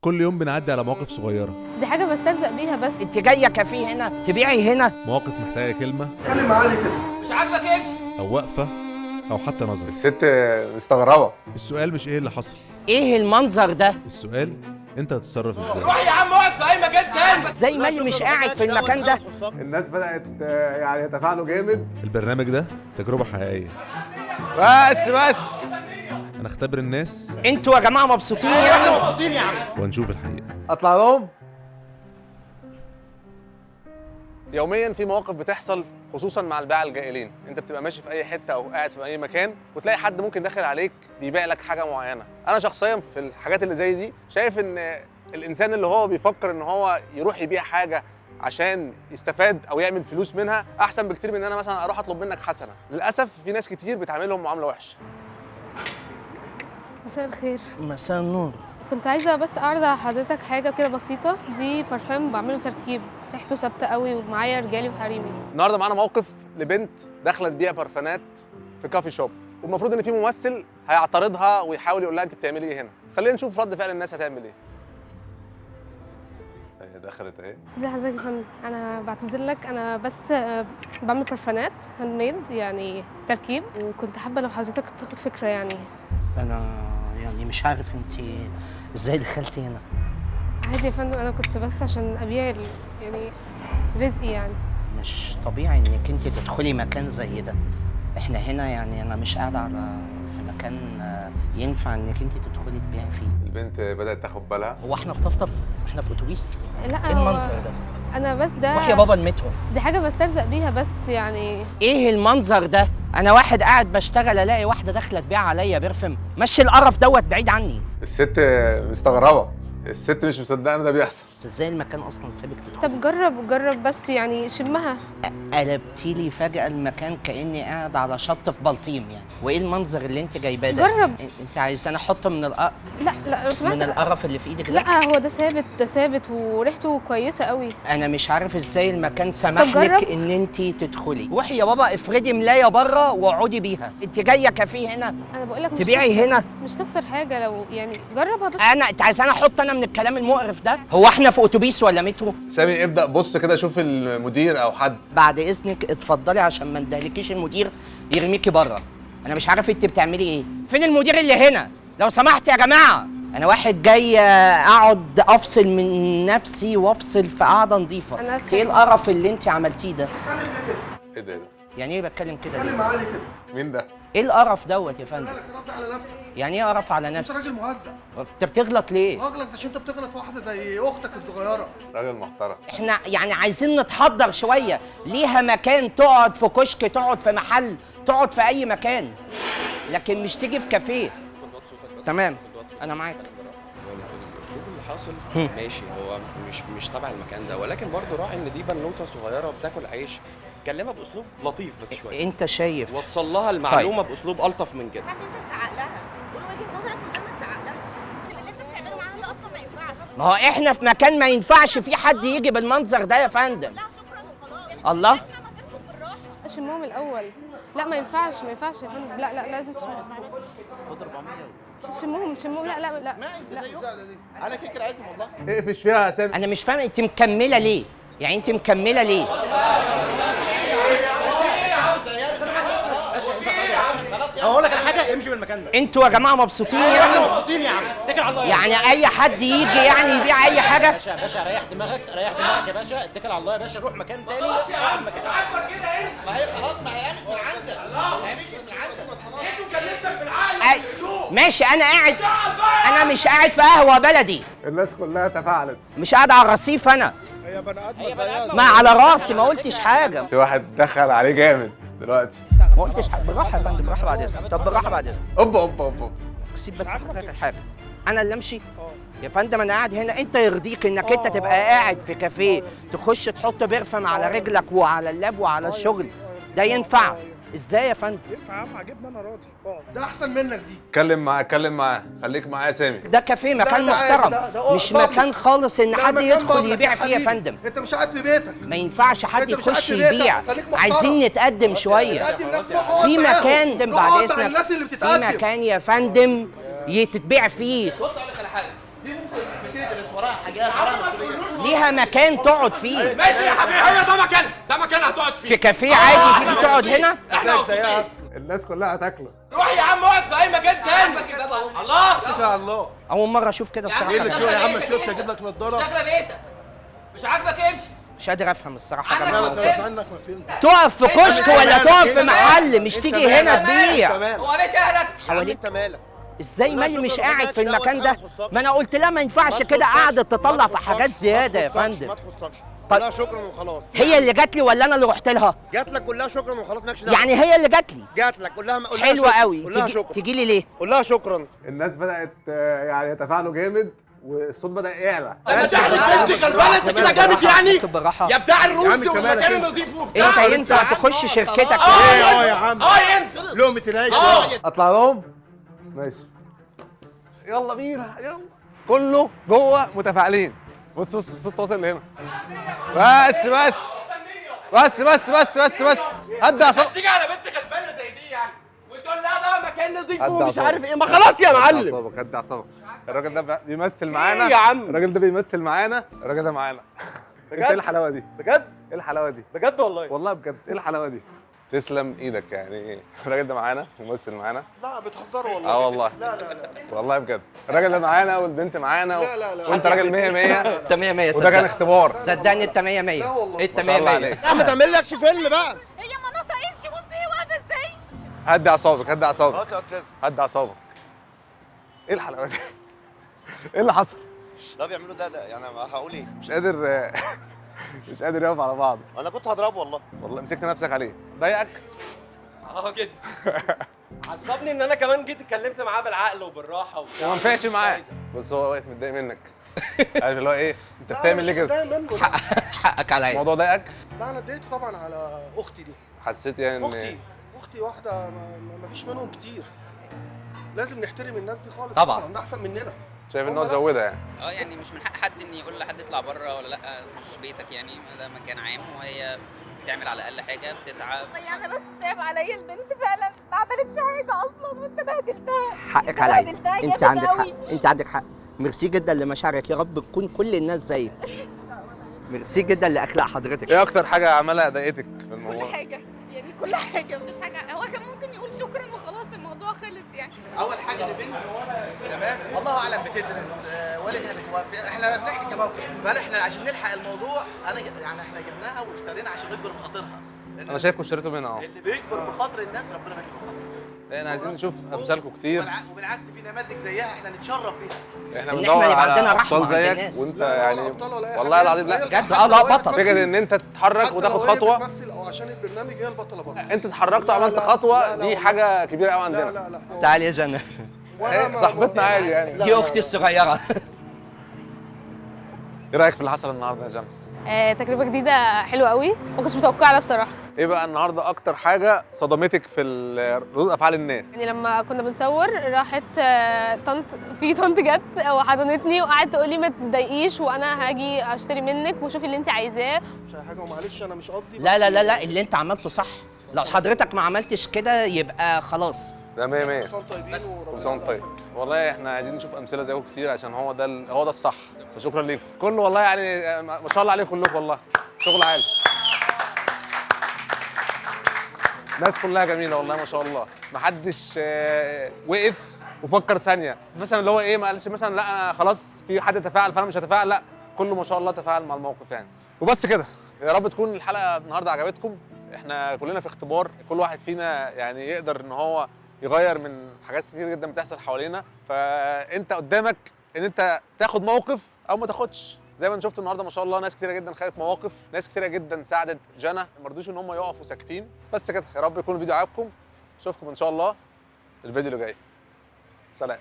كل يوم بنعدي على مواقف صغيرة، دي حاجة بسترزق بيها بس. انت جايه كافيه هنا تبيعي هنا؟ مواقف محتاجة كلمة اتكلم معالي كده. مش عاجبك امشي. أو وقفة أو حتى نظرة. الست مستغربة. السؤال مش إيه اللي حصل، ايه المنظر ده؟ السؤال أنت هتتصرف إزاي. روح يا عم اقعد في اي مكان تاني. زي مالي مش قاعد في المكان ده. الناس بدأت يعني يتفاعلوا جامد. البرنامج ده تجربة حقيقية، بس هنختبر الناس انتوا يا جماعه مبسوطين يعني؟ ونشوف الحقيقة. اطلع لهم. يوميا في مواقف بتحصل خصوصا مع الباعة الجائلين، انت بتبقى ماشي في اي حته او قاعد في اي مكان وتلاقي حد ممكن داخل عليك بيبيع لك حاجه معينه. انا شخصيا في الحاجات اللي زي دي شايف ان الانسان اللي هو بيفكر ان هو يروح يبيع حاجه عشان يستفاد او يعمل فلوس منها احسن بكتير من ان انا مثلا اروح اطلب منك حسنه. للاسف في ناس كتير بتعاملهم معامله وحشه. مساء الخير، مساء النور. كنت عايزة بس أعرض على حضرتك حاجة كده بسيطة. دي بارفان بعمله تركيب، ريحته ثابتة قوي ومعايا رجالي وحريمي. النهارده معانا موقف لبنت داخله تبيع بارفانات في كافي شوب، والمفروض ان في ممثل هيعترضها ويحاول يقول لها انت بتعملي ايه هنا. خلينا نشوف رد فعل الناس هتعمل ايه. هي دخلت اهي. ازي حضرتك يا فندم؟ أنا بعتذر لك، أنا بس بعمل بارفانات هاند ميد يعني تركيب، وكنت حابة لو حضرتك تاخد فكرة يعني. انا يعني مش عارف انت ازاي دخلتي هنا. عادي يا فندم، أنا كنت بس عشان أبيع يعني رزقي يعني. مش طبيعي انك انت تدخلي مكان زي ده. احنا هنا يعني انا مش قاعده في مكان ينفع انك انت تدخلي تبيعي فيه. البنت بدات تاخد بالها. هو احنا في طفطف؟ احنا في اتوبيس؟ لا ايه المنظر ده؟ أنا بس ده روح يا بابا المترو. دي حاجة بسترزق بيها بس يعني. ايه المنظر ده؟ انا واحد قاعد بشتغل الاقي واحده داخله تبيع عليا برفم. مشي القرف دوت بعيد عني. الست مستغربه، الست مش مصدقه ان ده بيحصل. ازاي المكان اصلا سابك تدخل؟ طب جرب بس يعني شمها. قلبتي لي فجأة المكان كأني قاعد على شط في بلطيم يعني. وايه المنظر اللي انت جايباه ده؟ جرب. انت عايزاني احط من لا لو سمحت. من القرف اللي في ايدك ده؟ لا هو ده ثابت وريحته كويسه قوي. انا مش عارف ازاي المكان سمح طب جرب. لك ان انت تدخلي. روحي يا بابا افردي ملايه بره واقعدي بيها. انت جايه كافيه هنا انا بقول لك تبيعي هنا؟ مش تخسر حاجه لو يعني جربها بس. انت عايزاني احط انا من الكلام المقرف ده؟ هو احنا في اتوبيس ولا مترو؟ سامي ابدا بص كده شوف المدير او حد. بعد اذنك اتفضلي عشان ما ندهلكيش المدير يرميكي بره. انا مش عارف انت بتعملي ايه. فين المدير اللي هنا لو سمحت يا جماعه؟ انا واحد جاي اقعد افصل من نفسي وافصل في قعده نظيفه. أنا آسفة. ايه القرف اللي انت عملتيه ده؟ ايه ده؟ يعني ايه بتكلم كده اتكلم ليه؟ معالي كده. مين ده؟ ايه القرف دوت يا فندم؟ مالك رد على نفسك. يعني ايه قرف على انت نفسي؟ راجل مهزأ. انت بتغلط ليه؟ اغلط عشان انت بتغلط في واحده زي اختك الصغيره. راجل محترم. احنا يعني عايزين نتحضر شويه. ليها مكان تقعد في كشك، تقعد في محل، تقعد في اي مكان، لكن مش تيجي في كافيه. تمام انا معاك. الاسلوب اللي حاصل ماشي، هو مش تبع المكان ده، ولكن برضه راعي ان دي بنوته صغيره بتاكل عيش. كلمها باسلوب لطيف بس شويه. انت شايف؟ وصل لها المعلومه باسلوب الطف من كده. عشان تزعق لها، قول وجهه نظرك من غير ما تزعق لها. اللي انت بتعمله معاها ده اصلا ما ينفعش. ما هو احنا في مكان ما ينفعش في حد يجي بالمنظر ده يا فندم. لا شكرا وخلاص. الله. ما ترفض بالراحه. شمهم الاول. لا ما ينفعش يا فندم. لا لازم تشمهم. خد 400 شمهم. لا انا كده عايزهم والله. اقفش فيها يا سامي. انا مش فاهم انت مكمله ليه؟ يعني انت مكمله ليه؟ اقول لك على حاجه، امشي من المكان ده. انتوا يا جماعه مبسوطين يعني؟ مبسوطين يا عم، اتكل على الله يعني اي حد يجي يعني يبيع اي حاجه؟ باشا ريح دماغك يا باشا، اتكل على الله يا باشا، روح مكان تاني. خلاص يا عم، مش عاجبك كده امشي. ما هي خلاص، ما هي قامت من عندك. ما هي مشيت من عندك. انتوا كلمتك بالعقل. ماشي انا قاعد. انا مش قاعد في قهوه بلدي، الناس كلها تفاعلت. مش قاعد على الرصيف. انا هي بني ادم. ما على راسي، ما قلتش حاجه. في واحد دخل عليه جامد دلوقتي. ما قلتش حاجه. بالراحه يا فندم، بالراحه بعد اذنك. طب بالراحه بعد اذنك. اوبا. سيب بس حضرتك الحاجه. انا اللي امشي يا فندم؟ انا قاعد هنا. انت يرضيك انك انت تبقى قاعد في كافيه تخش تحط برفم على رجلك وعلى اللاب وعلى الشغل؟ ده ينفع ازاي يا فندم؟ ينفع يا عم، عجبني انا راضي. ده احسن منك دي. اتكلم معاه خليك معاه يا سامي. ده كافيه، مكان ده عادي، محترم. ده مش public. مكان خالص ان ده حد مكان يدخل public يبيع يا فيه يا حبيبي. فندم. انت مش قاعد في بيتك. ما ينفعش حد انت مش قاعد يخش في بيتك، يبيع. خليك محترم. عايزين نتقدم شويه. تقدم نفسك. في مكان ده بعد روح على اذنك. الناس اللي في بتتقدم. مكان يا فندم تتبيع فيه. بص اقول لك على حاجه، دي ممكن بتدرس وراها حاجات وراها مسؤوليه. ليها مكان تقعد فيه. ماشي يا حبيبي، ايوه ده مكانها، ده مكانها هتقعد فيه. في كافيه عادي تيجي تقعد هنا. احنا مبسوطين. الناس كلها هتاكله. روح يا عم اقعد في اي مكان تاني. الله يا الله. اول مره اشوف كده الصراحه. ايه اللي تشوف يا عم؟ شفت اجيب لك نضاره؟ داخله بيتك مش عاجبك امشي. مش قادر افهم الصراحه يا عندك جماعه. مكان. عنك ما فهمت. تقف في كشك ولا تقف في محل، مش تيجي هنا تبيع. هو بيت اهلك. حواليك انت مالك؟ ازاي مالي مش قاعد في المكان ده؟ ما انا قلت لها ما ينفعش كده قاعده تطلع في حاجات زياده يا فندم. ما تخصكش. طيب. كلها شكرا وخلاص. هي اللي جات لي ولا انا اللي رحت لها؟ جات لك كلها شكرا وخلاص، مالكش دعوه. يعني هي اللي جات لي. جات لك كلها حلوه قوي. قول لها شكرا. تيجي لي ليه؟ قول لها شكرا. الناس بدات يعني يتفاعلوا جامد والصوت بدا يعلى. طب تعمل انت غلبان، انت كده جامد يعني بالراحه يا بتاع يا عم الروس انت مالك والمكان انت؟ النظيف وبتاع. انت ينفع تخش شركتك؟ ايه يا عم؟ ينفع. لقمه العيش. اطلع لهم. ماشي. يلا بينا يلا. كله جوه متفاعلين. بص بص الصوت واصل لهنا. بس هدي اعصابك. تيجي على بنت غلبانه زي دي يعني وتقول لها بقى مكان نظيف ومش عارف ايه، ما خلاص يا معلم. هدي اعصابك. الراجل ده بيمثل معانا. ايه يا عم؟ الراجل ده بيمثل معانا. الراجل ده معانا. انت ايه الحلاوه دي؟ بجد ايه الحلاوه دي؟ بجد والله. والله بجد ايه الحلاوه دي؟ تسلم ايدك يعني. الراجل ده معانا ممثل معانا. لا بتهزروا والله. والله. لا والله بجد. الراجل ده معانا والبنت معانا لا. وانت راجل 100 100. انت 100 100. وده كان اختبار. صدقني انت 100 100. لا والله. انت ما شاء 100 الله 100. عليك. لا ما تعملكش فيلم بقى. هي ما نطقتش، بص هي واقفه ازاي. هدي اعصابك هدي اعصابك. خلاص يا استاذ. هدي اعصابك. ايه الحلاوه دي؟ ايه اللي حصل؟ ده بيعملوا ده يعني هقول ايه؟ مش قادر مش قادر يقف على بعض. انا كنت هضربه والله. والله مسكت نفسك عليه. ضايقك؟ جدا. عصبني ان انا كمان جيت اتكلمت معاه بالعقل وبالراحه وما نفعش معاه. بس هو واقف متضايق منك. عارف اللي هو ايه؟ انت بتعمل ليه كده؟ حقك عليا. الموضوع ضايقك؟ لا انا اتضايقت طبعا على اختي دي. حسيت يعني ان اختي واحده ما فيش منهم كتير. لازم نحترم الناس دي خالص. طبعا. ده احسن مننا. شايف ان هو زودها يعني. يعني مش من حق حد ان يقول لحد اطلع بره ولا لا، مش بيتك يعني، ده مكان عام وهي بتعمل على الاقل حاجه، بتسعى. والله انا بس صعب عليا البنت فعلا، ما عملتش حاجه اصلا وانت بهدلتها. حقك عليا. بهدلتها انت جامد عندك حق. قوي. انت عندك حق. ميرسي جدا لمشاعرك، يا رب تكون كل الناس زيك. ميرسي جدا لاخلاق حضرتك. ايه اكتر حاجه عملها ضايقتك في كل الموضوع؟ حاجه يعني، كل حاجه مفيش حاجه. هو كان ممكن يقول شكرا وخلاص الموضوع خلص يعني. اول حاجه لبنت تمام، الله اعلم بتدرس والدها متوفي، احنا بنحكي كموقف، فاحنا عشان نلحق الموضوع انا يعني احنا جبناها واشترينا عشان نجبر بخاطرها. انا شايفكم اشتريتوا منها اهو. اللي بيجبر بخاطر الناس ربنا بيجبر بخاطره. احنا عايزين نشوف امثالكم كتير. وبالعكس في نماذج زيها احنا نتشرف بيها. احنا إن بندور إحنا يبقى على عندنا رحمة ابطال عند زيك الناس. وانت لا يعني أبطال ولا أي والله حاجة. العظيم لا هي بجد حتى لا لو هي بطل. بتمثل- فكره ان انت تتحرك حتى وتاخد لو هي خطوه. بتمثل او عشان البرنامج هي البطله برضه. انت اتحركت وعملت لا، خطوه لا، لا، دي والله. حاجه كبيره قوي لا عندنا. لا لا. تعالي يا جنى. وأنا ما- صاحبتنا عادي يعني. دي اختي الصغيره. ايه رايك في اللي حصل النهارده يا جنى؟ تجربه جديده حلوه قوي، ما كنتش متوقعه ده بصراحه. ايه بقى النهارده اكتر حاجه صدمتك في ردود افعال الناس؟ يعني لما كنا بنصور راحت طنط جت وحضنتني وقعدت تقول لي ما تضايقيش وانا هاجي اشتري منك وشوفي اللي انت عايزاه. مش أي حاجه ومعلش انا مش قصدي. لا لا لا لا، اللي انت عملته صح. لو حضرتك ما عملتش كده يبقى خلاص. ده 100 100. كل سنه طيبين كل سنه وانت طيب. والله احنا عايزين نشوف امثله زيكم كتير عشان هو ده الصح. فشكرا ليكم كله والله يعني ما شاء الله عليكم كلكم والله شغل عالي. الناس كلها جميله والله ما شاء الله. ما حدش وقف وفكر ثانيه مثلا اللي هو ايه، ما قالش مثلا لا أنا خلاص في حد تفاعل فانا مش هتفاعل، لا كله ما شاء الله تفاعل مع الموقف يعني. وبس كده، يا رب تكون الحلقه النهارده عجبتكم. احنا كلنا في اختبار، كل واحد فينا يعني يقدر ان هو يغير من حاجات كتير جدا بتحصل حوالينا، فانت قدامك ان انت تاخد موقف او ما تاخدش. زي ما انت شفت النهارده ما شاء الله ناس كتيره جدا خدت مواقف، ناس كتيره جدا ساعدت جنى، ما رضوش ان هم يقفوا ساكتين. بس كده، يا رب يكون الفيديو عجبكم. اشوفكم ان شاء الله الفيديو اللي جاي. سلام.